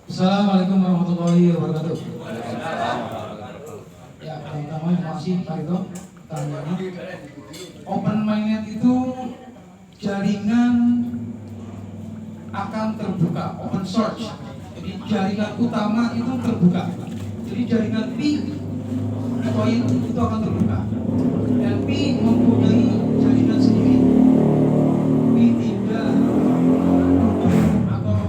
Assalamualaikum warahmatullahi wabarakatuh. Ya, pertama terima kasih Pak Rito pertanyaannya. Open mainnet itu jaringan akan terbuka, open source. Jadi jaringan utama itu terbuka. Jadi jaringan Bitcoin itu akan terbuka. Dan Pi mempunyai jaringan sendiri. Pi tidak atau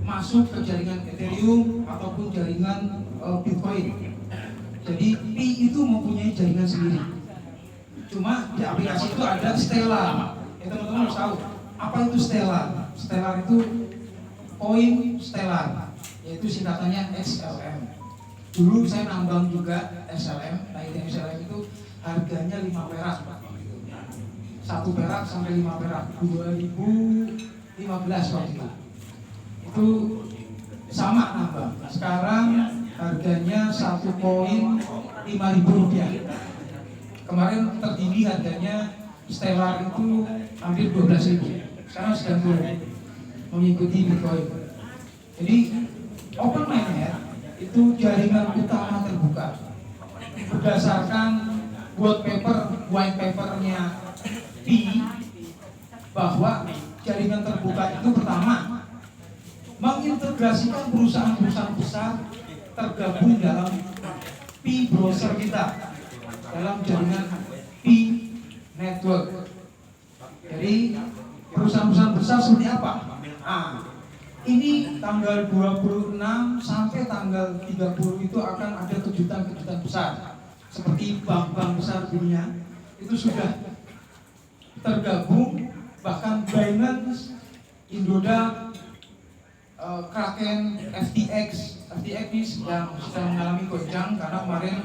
masuk ke jaringan Ethereum ataupun jaringan Bitcoin. Jadi Pi itu mempunyai jaringan sendiri. Cuma di aplikasi itu ada Stellar. Ya teman-teman harus tahu apa itu Stellar. Stellar itu koin Stellar, yaitu singkatannya XLM. Dulu saya nambang juga SLM. Nah itu SLM itu harganya 5 perak. 1 perak sampai 5 perak 2015 waktu itu. Itu sama nambang. Sekarang harganya 1 koin Rp5.000. Kemarin tertinggi harganya Stellar itu hampir 12.000. Sekarang sedang turun mengikuti Bitcoin. Jadi open mainnet itu jaringan utama terbuka berdasarkan white papernya Pi, bahwa jaringan terbuka itu pertama mengintegrasikan perusahaan-perusahaan besar tergabung dalam Pi browser kita, dalam jaringan Pi network. Jadi perusahaan-perusahaan besar seperti apa? Ini tanggal 26 sampai tanggal 30 itu akan ada kejutan-kejutan besar. Seperti bank-bank besar dunia itu sudah tergabung, bahkan Binance, Indodax, Kraken, FTX ini sedang mengalami goncang karena kemarin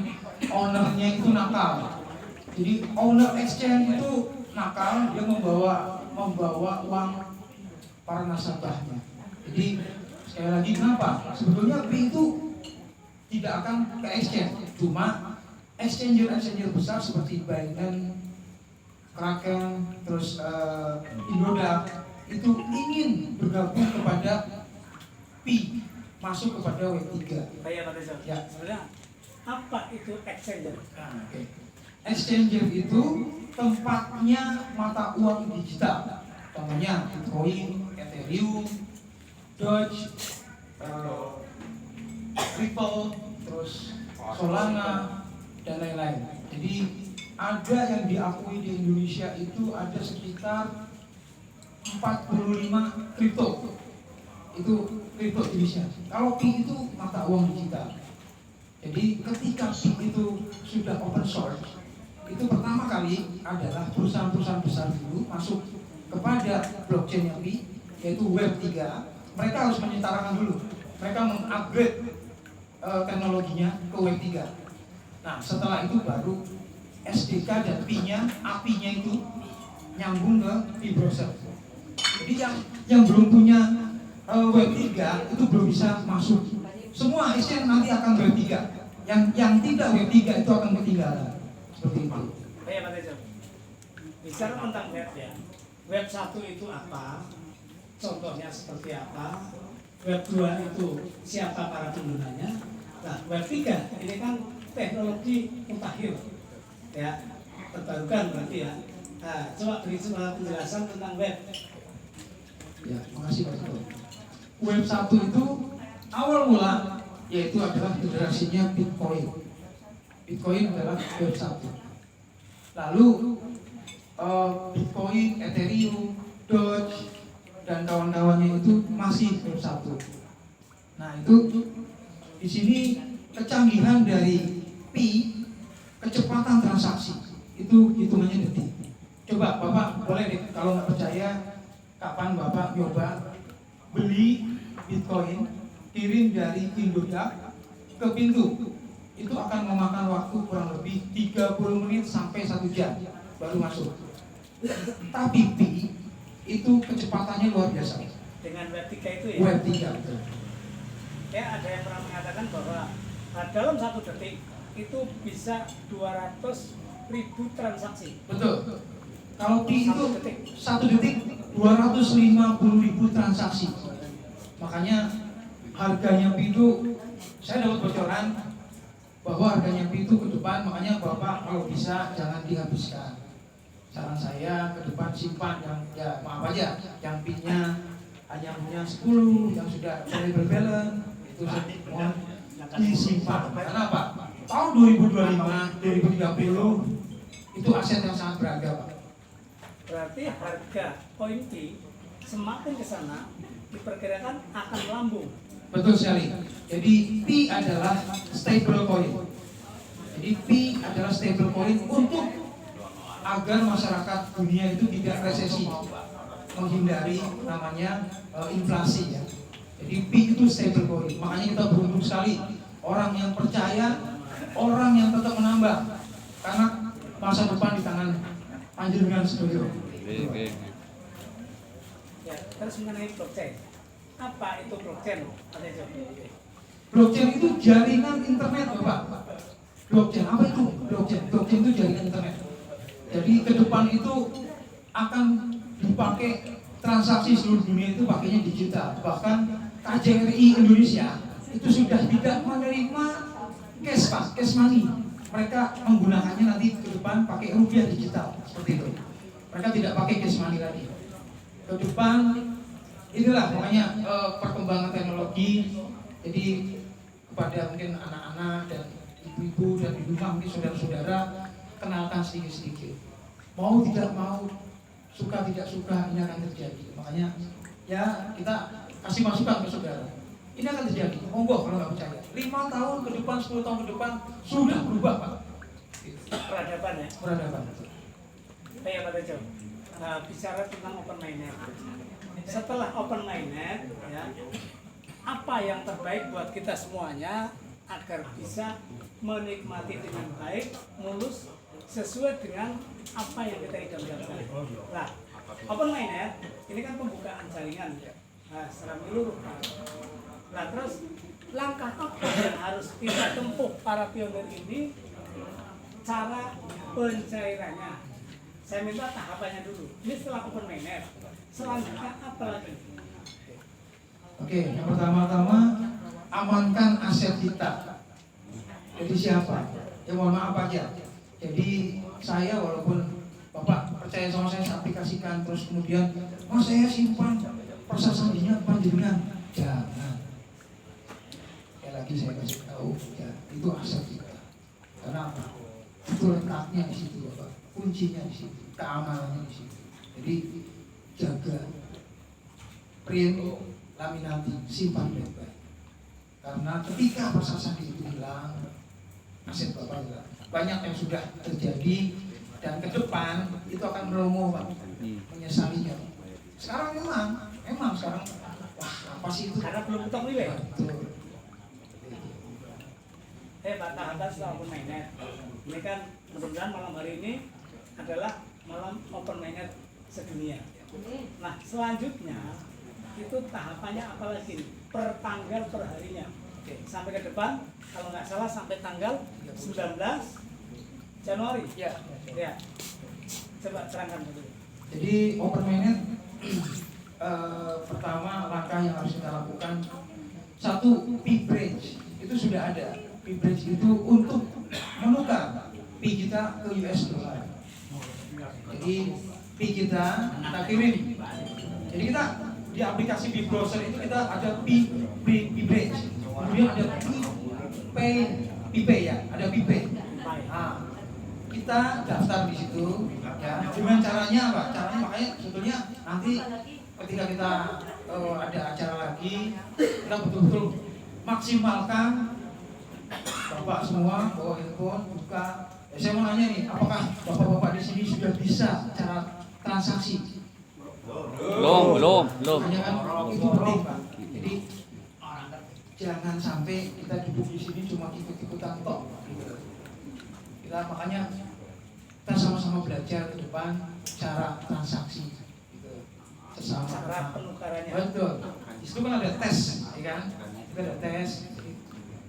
ownernya itu nakal. Jadi owner exchange itu nakal, dia membawa uang para nasabahnya. Jadi sekali lagi kenapa? Sebetulnya Pi itu tidak akan ke exchange, cuma exchanger besar seperti Binance, Kraken, terus Indodax itu ingin bergabung kepada Pi, masuk kepada Web3. Ya. Sebenarnya apa itu exchanger? Okay. Exchanger itu tempatnya mata uang digital, contohnya Bitcoin, Ethereum, Doge, Ripple, terus Solana, dan lain-lain. Jadi ada yang diakui di Indonesia itu ada sekitar 45 kripto. Itu kripto Indonesia. Kalau Pi itu mata uang digital. Jadi ketika Pi itu sudah open source, itu pertama kali adalah perusahaan-perusahaan besar dulu masuk kepada blockchain yang Pi, yaitu Web3. Mereka harus menyetarakan dulu. Mereka mengupgrade teknologinya ke Web3. Nah, setelah itu baru SDK dan Pi-nya, API-nya itu nyambung ke Pi browser. Jadi yang belum punya Web3 itu belum bisa masuk. Semua exchange nanti akan Web3. Yang tidak Web3 itu akan ketinggalan. Seperti itu. Baik, Pak Tejo. Bicara tentang web ya. Web 1 itu apa? Contohnya seperti apa? Web 2 itu siapa para penggunanya? Nah, Web 3 ini kan teknologi mutakhir. Ya, terbarukan berarti ya. Nah, coba beri penjelasan tentang web. Ya, makasih Pak Tito. Web 1 itu awal mula yaitu adalah generasinya Bitcoin. Bitcoin adalah Web 1. Lalu Bitcoin, Ethereum, Doge, dan kawan-kawannya itu masih Web 1. Nah itu di sini kecanggihan dari Pi, kecepatan transaksi itu hitungannya detik. Coba Bapak boleh deh, kalau nggak percaya, kapan Bapak nyoba beli Bitcoin, kirim dari Indodax ke pintu, itu akan memakan waktu kurang lebih 30 menit sampai 1 jam baru masuk. Tapi Pi itu kecepatannya luar biasa. Dengan Web 3 itu ya? Web 3 betul. Ya, ada yang pernah mengatakan bahwa dalam 1 detik itu bisa 200.000 transaksi. Betul. Kalau Pi itu 1 detik 250.000 transaksi. Makanya harganya Pi itu, saya dapat bocoran bahwa harganya Pi itu ke depan, makanya Bapak kalau bisa jangan dihabiskan. Saran saya ke depan simpan yang, ya maaf aja, yang Pi-nya hanya punya 10, yang sudah variable balance itu semua disimpan. Karena apa? Tahun 2025, 2030 itu aset yang sangat berharga, Pak. Berarti harga koin Pi semakin ke sana diperkirakan akan melambung. Betul sekali. Jadi Pi adalah stable coin. Jadi Pi adalah stable coin untuk agar masyarakat dunia itu tidak resesi, menghindari namanya inflasi ya. Jadi Pi itu stable coin. Makanya kita beruntung sekali orang yang percaya, orang yang tetap menambah, karena masa depan di tangan panjenengan sedoyo. Ya, terus mengenai blockchain. Apa itu blockchain? Blockchain itu jaringan internet, Bapak. Blockchain apa itu? Blockchain itu jaringan internet. Jadi ke depan itu akan dipakai transaksi seluruh dunia itu pakainya digital. Bahkan KJRI Indonesia itu sudah tidak menerima cash, Pak, cash money. Mereka menggunakannya nanti ke depan pakai rupiah digital seperti itu. Mereka tidak pakai cash money lagi. Ke depan inilah makanya perkembangan teknologi. Jadi kepada mungkin anak-anak dan ibu-ibu dan di rumah mungkin saudara-saudara kenalkan sedikit-sedikit. Mau tidak mau, suka tidak suka ini akan terjadi. Makanya ya kita kasih masukan ke saudara. Ini akan terjadi. Monggo kalau nggak percaya. 5 tahun ke depan, 10 tahun ke depan sudah berubah, Pak. Peradaban ya. Peradaban. Kayak Pak Tejo. Bicara tentang open mainnet. Setelah open mainnet, ya, apa yang terbaik buat kita semuanya agar bisa menikmati dengan baik, mulus, sesuai dengan apa yang kita idamkan. Nah, open mainnet ini kan pembukaan jaringan ya, secara menyeluruh. Nah, terus langkah apa yang harus kita tempuh para pionir ini, cara pencairannya? Saya minta tahapannya dulu. Ini setelah open mainnet, selanjutnya apa lagi? Oke, yang pertama-tama amankan aset kita. Jadi siapa? Ya mohon maaf aja. Jadi saya walaupun Bapak percaya sama saya aplikasikan terus kemudian saya simpan persasandinya panjenengan. Jangan. Sekali lagi saya kasih tahu ya, itu aset kita. Karena apa? Itu letaknya di situ, Bapak. Kuncinya di situ, keamanannya di situ. Jadi jaga, print, laminati, simpan baik-baik. Karena ketika persasandi itu hilang, aset Bapak hilang. Banyak yang sudah terjadi dan ke depan itu akan meromoh, Pak, menyesalinya. Sekarang memang sekarang, wah apa sih itu? Karena belum ketok nilai. Betul. Pak tahapan setelah open mainnet. Ini kan mudah-mudahan malam hari ini adalah malam open mainnet sedunia. Nah, selanjutnya itu tahapannya apa lagi? Per tanggal per harinya. Oke, sampai ke depan kalau nggak salah sampai tanggal 19 Januari. Ya. Ya. Coba terangkan dulu. Jadi open mainnet pertama langkah yang harus kita lakukan, satu, Pi bridge itu sudah ada. Pi bridge itu untuk menukar Pi kita ke US dollar. Jadi Pi kita kirim. Jadi kita di aplikasi Pi browser itu kita ada Pi bridge. Kemudian ada Pi pay ya, ada Pi pay. Nah, kita daftar di situ ya. Dengan caranya apa? Caranya makanya sebetulnya nanti ketika kita ada acara lagi, kita betul-betul maksimalkan. Bapak semua bawa handphone, buka. Ya, saya mau nanya nih, apakah bapak-bapak di sini sudah bisa cara transaksi? Belum. Hanya kan itu penting, Pak. Jadi jangan sampai kita duduk di sini cuma ikut-ikutan tok. Gitu. Kita makanya kita sama-sama belajar ke depan cara transaksi. Gitu. Sesama. Cara penukarannya. Betul. Itu kan ada tes, ya kan? Kita ada tes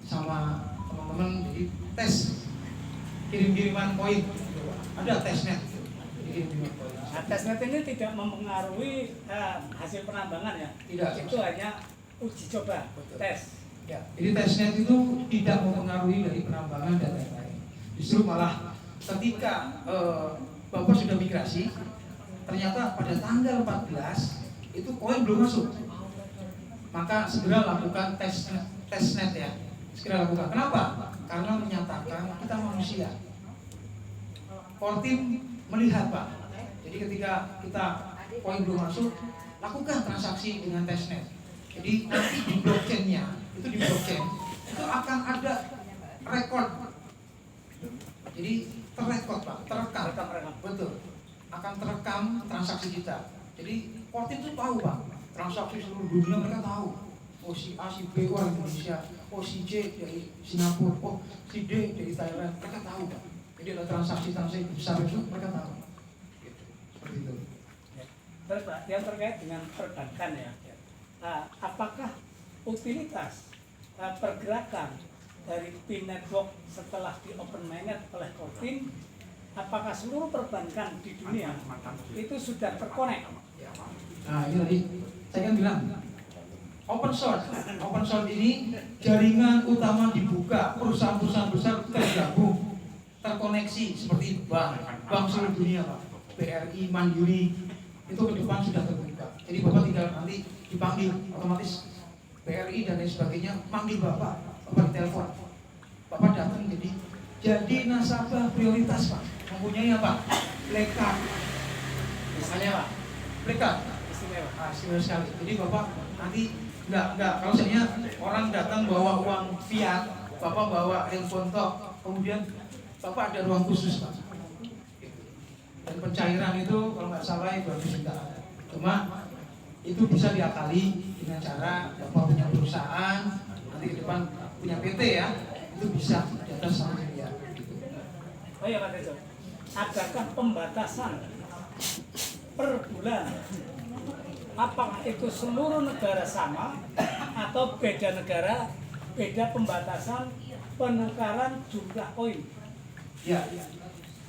sama teman-teman, jadi tes kirim-kiriman koin. Ada tesnya. Kirim-kiriman koin. Nah, testnet ini tidak mempengaruhi hasil penambangan ya. Tidak. Itu hanya uji coba, Betul. tes. Ya, jadi testnet itu tidak mempengaruhi dari penambangan dan lain-lain. Justru malah ketika Bapak sudah migrasi, ternyata pada tanggal 14 itu koin belum masuk. Maka segera lakukan testnet ya. Segera lakukan. Kenapa? Karena menyatakan kita manusia. Kortim melihat Pak. Jadi ketika kita koin belum masuk, lakukan transaksi dengan testnet. Jadi nanti di blockchain-nya itu itu akan ada rekor. Jadi terrekod Pak, terekam. Betul. Akan terekam transaksi kita. Jadi Kortim itu tahu Pak, transaksi seluruh dunia mereka tahu. Oh si A, si B, wah Indonesia. Oh si J dari Singapura. Oh si D dari Thailand. Mereka tahu Pak. Jadi ada transaksi besar itu mereka tahu. Gitu. Seperti itu. Terus Pak, yang terkait dengan perbankan ya, apakah utilitas pergerakan dari PIN network setelah di open mainnet oleh Kortim, apakah seluruh perbankan di dunia itu sudah terkonek? Nah ini tadi saya kan bilang open source ini jaringan utama dibuka, perusahaan-perusahaan besar tergabung, terkoneksi seperti bank seluruh dunia Pak, BRI, Mandiri itu ke depan sudah terbuka. Jadi Bapak tinggal nanti dipanggil otomatis BRI dan lain sebagainya manggil Bapak ditelepon, Bapak datang jadi nasabah prioritas Pak, mempunyai apa? Lekat, misalnya Pak, lekat, istimewa sekali. Jadi Bapak nanti enggak kalau misalnya orang datang bawa uang fiat, Bapak bawa handphone tok, kemudian Bapak ada ruang khusus Pak. Dan pencairan itu kalau nggak salah itu 200 juta. Cuma itu bisa diakali dengan cara Bapak punya perusahaan, nanti ke depan punya PT ya, itu bisa di atas 1 miliar. Oh iya Pak Tejo, adakah pembatasan per bulan? Apakah itu seluruh negara sama atau beda negara, beda pembatasan penukaran jumlah koin? Ya,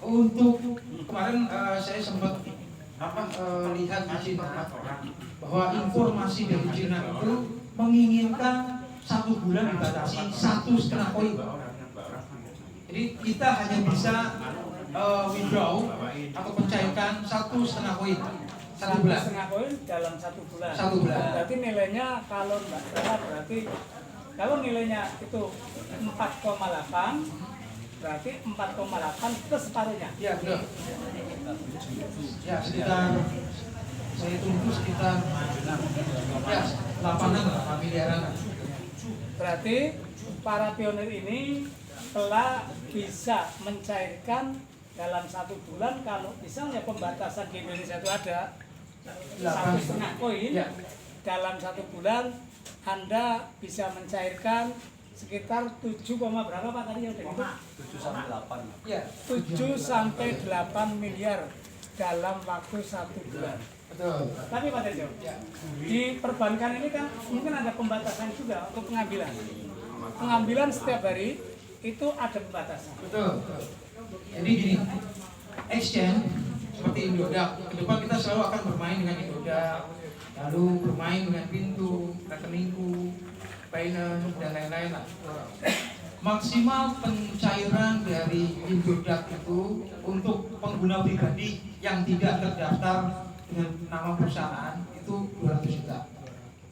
untuk kemarin saya sempat lihat di Cina bahwa informasi dari Cina itu menginginkan 1 bulan dibatasi 1,5 koin. Jadi kita hanya bisa withdraw atau pencairkan 1,5 koin 1 bulan. 1,5 koin dalam 1 bulan. 1 bulan. Berarti nilainya kalau Mbak Sarah berarti kalau nilainya itu 4,8 berarti 4,8 plus separuhnya. Ya betul. Ya sekitar saya tunggu sekitar ya 8 miliaran. Berarti para pionir ini telah bisa mencairkan dalam 1 bulan, kalau misalnya pembatasan di Indonesia itu ada 1,5 koin, Ya. dalam 1 bulan Anda bisa mencairkan sekitar 7, berapa Pak tadi yang udah itu? 7 sampai 8. Ya. 7 sampai 8 miliar dalam waktu 1 bulan. Betul. Tapi Pak Tejo, Ya. di perbankan ini kan mungkin ada pembatasan juga untuk pengambilan. Pengambilan setiap hari itu ada pembatasan. Betul. Jadi gini, exchange seperti Indodax, ke depan kita selalu akan bermain dengan Indodax, lalu bermain dengan Pintu, Rekeningku, Binance dan lain-lain lah. Maksimal pencairan dari Indodax itu untuk pengguna pribadi yang tidak terdaftar dengan nama perusahaan itu 200 juta.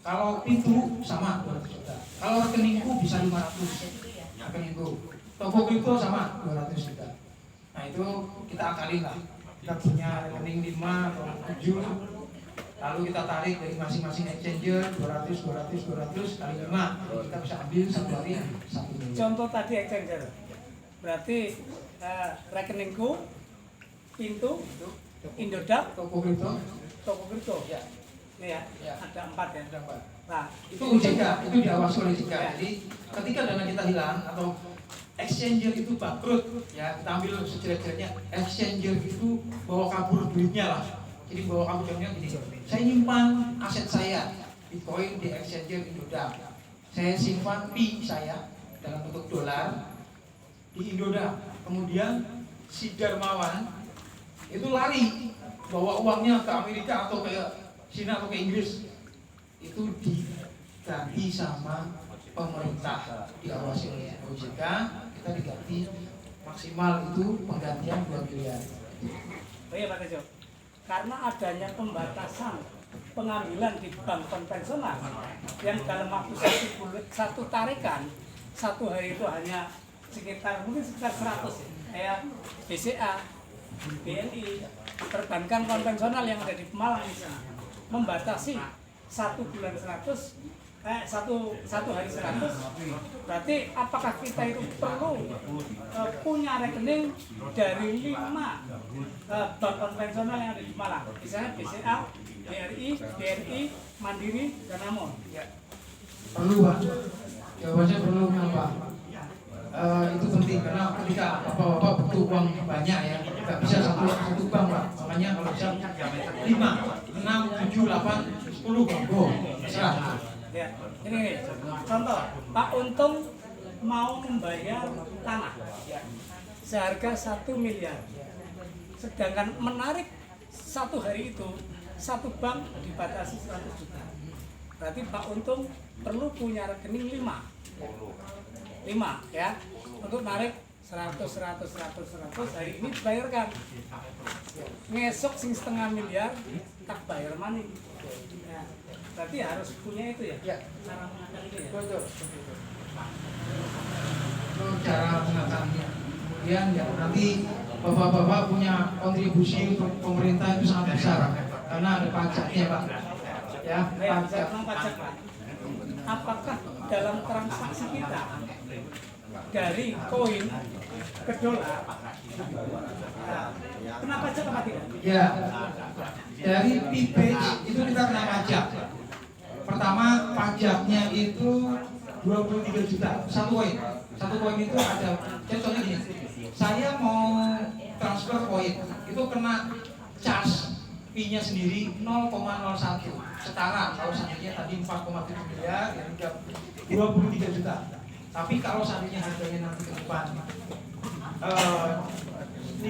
Kalau Pintu sama 200 juta. Kalau Rekeningku bisa 500 rekeningku. Toko kripto sama 200 juta. Nah itu kita akalin lah. Kita punya rekening 5 atau 7, lalu kita tarik dari masing-masing exchanger 200 kali 5, kita bisa ambil 1 hari 1 miliar. Contoh tadi exchanger, berarti rekeningku, Pintu, Indodax, Toko kripto toko kripto. ya, Ini ya, Ya. ada 4 ya. ada Pak. Nah, Itu OJK, itu diawasi oleh OJK. Jadi ketika dana kita hilang atau exchanger itu bangkrut, ya kita ambil sejelek-jeleknya, exchanger itu bawa kabur duitnya lah. Jadi bawa kabur duitnya gini, saya nyimpan aset saya Bitcoin di exchanger Indodax, saya simpan Pi saya dalam bentuk dolar di Indodax. Kemudian si Darmawan itu lari bawa uangnya ke Amerika atau ke Cina atau ke Inggris, itu diganti sama pemerintah, diawasi oleh OJK, kita diganti maksimal itu penggantian 2 miliar. Oh iya Pak Tejo, karena adanya pembatasan pengambilan di bank konvensional yang dalam waktu satu tarikan, satu hari itu hanya mungkin sekitar 100 ya, kayak BCA, BNI, perbankan konvensional yang ada di Pemalang misalnya, membatasi satu hari 100, berarti apakah kita itu perlu punya rekening dari 5 bank konvensional yang ada di Malang, misalnya BCA, BRI, BNI, Mandiri, dan Amon? Perlu Pak, jawabannya perlu Pak. Itu penting karena ketika bapak-bapak butuh uang banyak ya, nggak bisa satu bank Pak. Makanya kalau bisa 5, 6, 7, 8, 10 Pak. Serah. Ya, ini contoh, Pak Untung mau membayar tanah seharga 1 miliar, sedangkan menarik satu hari itu satu bank dibatasi 100 juta. Berarti Pak Untung perlu punya rekening 5 ya, untuk narik 100 hari ini dibayarkan, ngesok sing setengah miliar tak bayar maning. Ya, berarti harus punya itu ya, cara mengatur itu ya. Betul. Itu cara mengaturnya. Kemudian ya nanti bapak-bapak punya kontribusi untuk pemerintah itu sangat besar karena ada pajaknya Pak. Ya, pajak. Pajak Pak. Apakah dalam transaksi kita dari koin ke dolar kena pajak apa tidak? Ya, dari PBH itu kita kena pajak. Pertama pajaknya itu 23 juta satu koin. Satu koin itu ada, contohnya gini, saya mau transfer koin itu kena charge fee-nya sendiri 0,01 setara kalau seandainya tadi 4,7 miliar ya 23 juta. Tapi kalau seandainya harganya nanti ke depan 1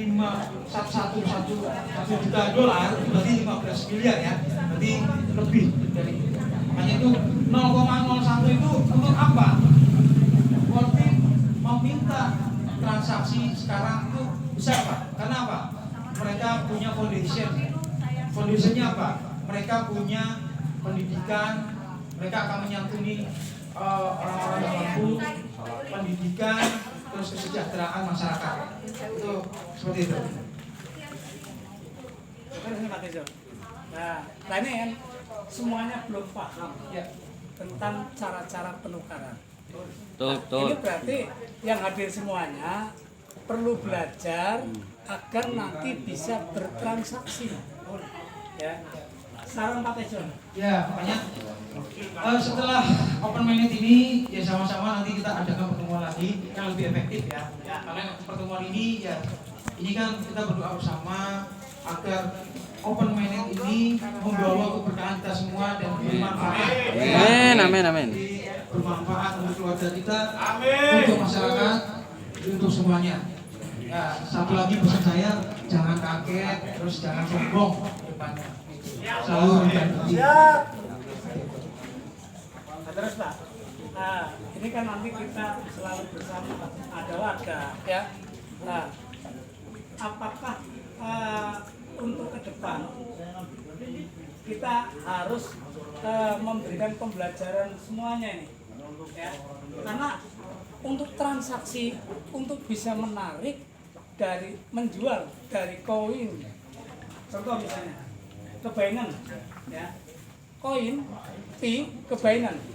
juta dolar berarti 15 miliar ya, berarti lebih dari itu. Makanya itu 0,01 itu untuk apa? World meminta transaksi sekarang itu besar Pak. Karena apa? Mereka punya foundation. Foundationnya apa? Mereka punya pendidikan, mereka akan menyantuni orang-orang yang mampu, pendidikan, terus kesejahteraan masyarakat. Itu seperti itu. Terus Pak Tejo. Nah ini kan semuanya belum paham ya tentang cara-cara penukaran. Betul. Ini berarti yang hadir semuanya perlu belajar agar nanti bisa bertransaksi. Ya. Saran Pak Tejo. Ya, makanya setelah Open Minute ini ya sama-sama nanti kita adakan pertemuan lagi yang lebih efektif ya. Karena pertemuan ini ya ini kan kita berdoa bersama agar Open Minute ini membawa keberkahan kita semua dan bermanfaat. Amin. Bermanfaat untuk keluarga kita, untuk masyarakat, untuk semuanya. Ya, satu lagi pesan saya, jangan kaget, terus jangan sombong depannya. Selalu berhenti. Terus Pak, ini kan nanti kita selalu bersama ada wadah ya. Nah, apakah untuk ke depan kita harus memberikan pembelajaran semuanya ini ya, karena untuk transaksi untuk bisa menarik dari menjual dari koin, contoh misalnya ke Binance ya, koin ke Binance,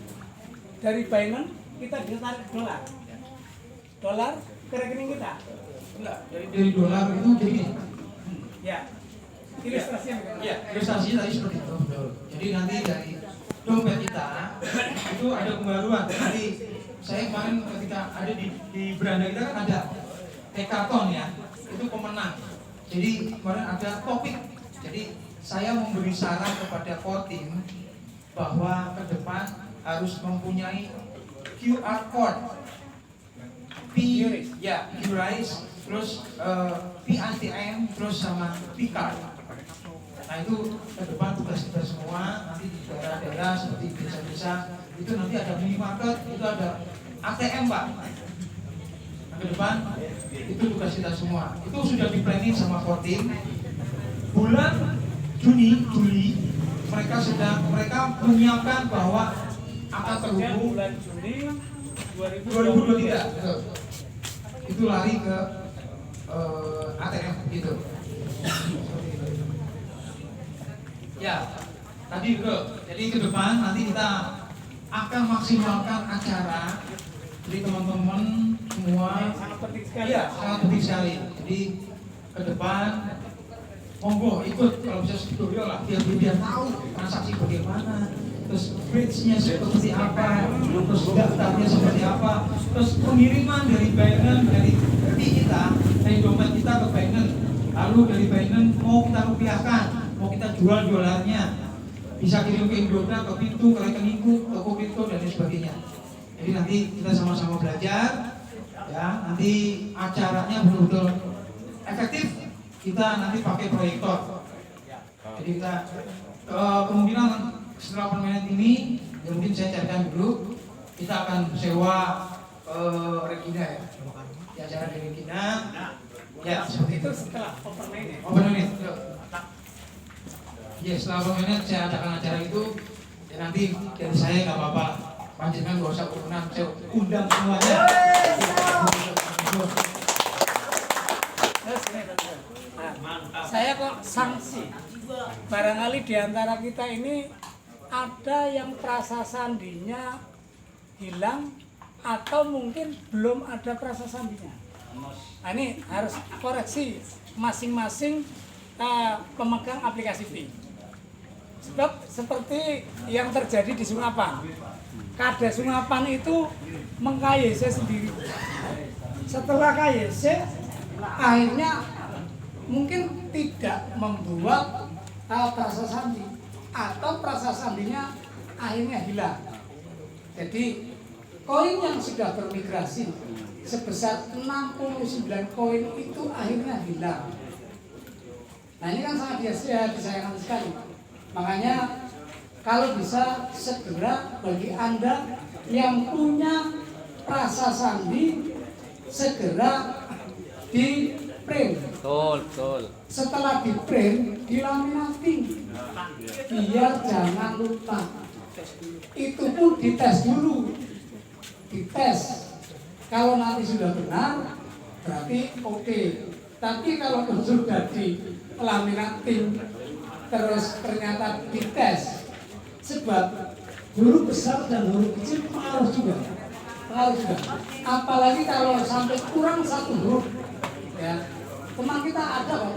dari Binance kita bisa tarik dolar ke rekening kita. Enggak, dari dolar itu jadi ya, ilustrasinya bagaimana? ya, ilustrasinya tadi seperti itu. Jadi nanti dari dompet kita itu ada pembaruan. Nanti saya kemarin ketika ada di beranda kita kan ada hackathon ya, itu pemenang. Jadi kemarin ada topik. Jadi saya memberi saran kepada core team bahwa ke depan harus mempunyai QR code, QRIS, terus PATM, terus sama P-card. Nah itu ke depan tugas kita semua nanti di daerah-daerah seperti desa-desa itu nanti ada minimarket, itu ada ATM Pak. Nah, ke depan itu tugas kita semua. Itu sudah di planning sama Kortim. Bulan Juli mereka menyiapkan bahwa akan Maksudnya terhubung bulan Juni 2023. Betul. Itu lari ke ATM gitu. Ya, tadi jadi ke depan nanti kita akan maksimalkan acara. Jadi teman-teman semua sangat penting sekali. iya, sangat penting sekali. Jadi ke depan monggo ikut kalau bisa studio lah biar tahu transaksi bagaimana, terus bridge-nya seperti apa, terus daftarnya seperti apa, terus pengiriman dari Binance dari kita dari dompet kita ke Binance, lalu dari Binance mau kita rupiahkan, mau kita jual dolarnya, bisa kirim ke Indonesia, ke Pintu, ke rekeningku, ke Kopito dan lain sebagainya. Jadi nanti kita sama-sama belajar, ya nanti acaranya betul-betul efektif. Kita nanti pakai proyektor. Jadi kita kemungkinan setelah permainan ini, ya mungkin saya carikan dulu. Kita akan sewa Regina ya, di acara di Regina. Ya seperti itu. Setelah overnight ya. Open unit. Ya setelah permainan saya adakan acara itu. Ya nanti dari saya nggak apa-apa. Panjenengan nggak usah urunan, saya undang semuanya. Saya kok sanksi. Barangkali di antara kita ini ada yang prasasandinya hilang atau mungkin belum ada prasasandinya. Nah, ini harus koreksi masing-masing pemegang aplikasi P. Sebab seperti yang terjadi di Sungapan. Kada Sungapan itu meng-KYC sendiri. Setelah KYC akhirnya mungkin tidak membuat prasasandi atau prasasandinya akhirnya hilang. Jadi koin yang sudah bermigrasi sebesar 69 koin itu akhirnya hilang. Nah ini kan sangat disayangkan sekali. Makanya kalau bisa segera bagi Anda yang punya prasasandi segera di print. Betul. Setelah di print, dilaminating biar jangan lupa. Itu pun dites dulu. Dites. Kalau nanti sudah benar, berarti oke. Tapi kalau sudah di laminating terus ternyata dites, sebab huruf besar dan huruf kecil pengaruh juga. Apalagi kalau sampai kurang satu huruf, ya. Teman kita ada kok